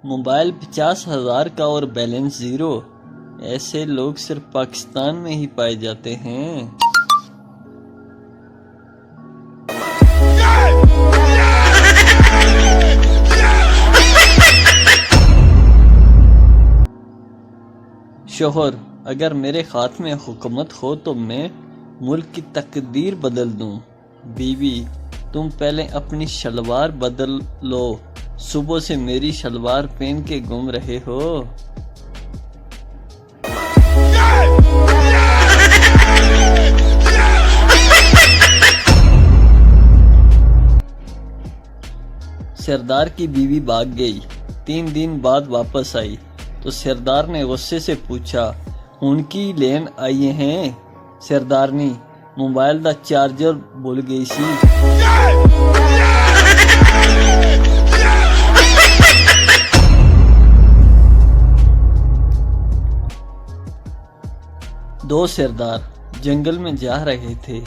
Mobile 50,000 का और balance zero. ऐसे लोग सिर्फ पाकिस्तान में ही पाए जाते हैं। शोहर, अगर मेरे हाथ में हुकूमत हो तो मैं मुल्क की तकदीर बदल दूं। बीवी, तुम पहले अपनी शलवार बदल लो, सुबह से मेरी शलवार पहन के घूम रहे हो। सरदार की बीवी भाग गई। 3 दिन बाद वापस आई तो सरदार ने गुस्से से पूछा, उनकी लेन आए हैं? सरदारनी, मोबाइल दा चार्जर भूल गई सी। दो सरदार जंगल में जा रहे थे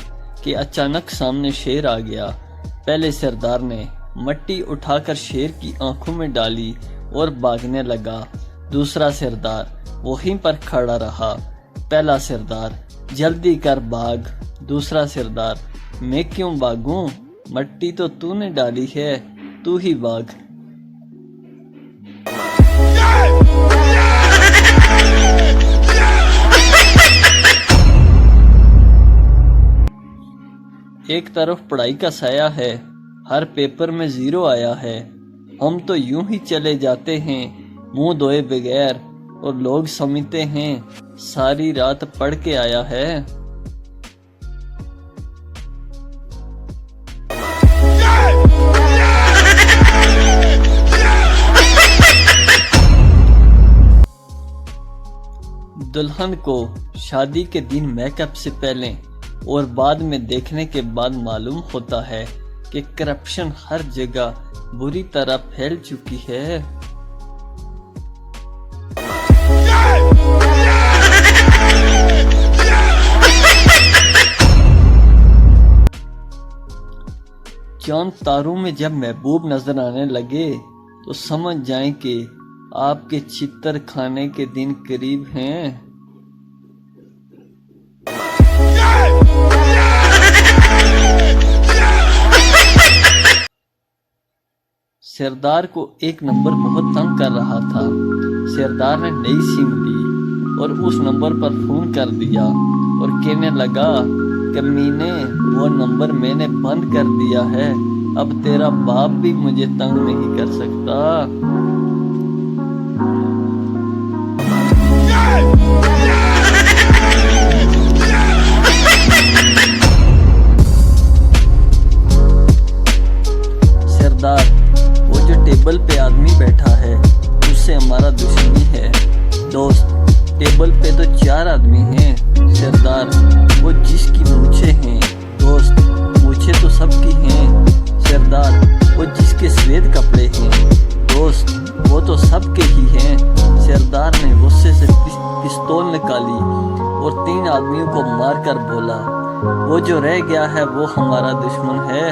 कि अचानक सामने शेर आ गया। पहले सरदार ने मट्टी उठाकर शेर की आंखों में डाली और भागने लगा। दूसरा सरदार वहीं पर खड़ा रहा। पहला सरदार, जल्दी कर भाग। दूसरा सरदार, मैं क्यों भागूं? मट्टी तो तूने डाली है, तू ही भाग। एक तरफ पढ़ाई का साया है, हर पेपर में ज़ीरो आया है। हम तो यूं ही चले जाते हैं मुंह धोए बगैर, और लोग समझते हैं सारी रात पढ़ के आया है। दुल्हन को शादी के दिन मेकअप से पहले और बाद में देखने के बाद मालूम होता है कि करप्शन हर जगह बुरी तरह फैल चुकी है। चांद तारों में जब महबूब नजर आने लगे तो समझ जाएं कि आपके चित्तर खाने के दिन करीब हैं। सरदार को एक नंबर बहुत तंग कर रहा था। सरदार ने नई सिम ली और उस नंबर पर फोन कर दिया और कहने लगा, कमीने, वो नंबर मैंने बंद कर दिया है, अब तेरा बाप भी मुझे तंग नहीं कर सकता। सरदार, वो जो टेबल पे आदमी बैठा है उससे हमारा दुश्मनी है। दोस्त, टेबल पे तो 4 आदमी हैं। सरदार, वो जिसकी मूछें हैं। दोस्त, मूछें तो सबकी हैं। सरदार, वो जिसके सफेद कपड़े हैं। दोस्त, वो तो सबके ही हैं। सरदार ने गुस्से से पिस्तौल निकाली और 3 आदमियों को मारकर बोला, वो जो रह गया है वो हमारा दुश्मन है।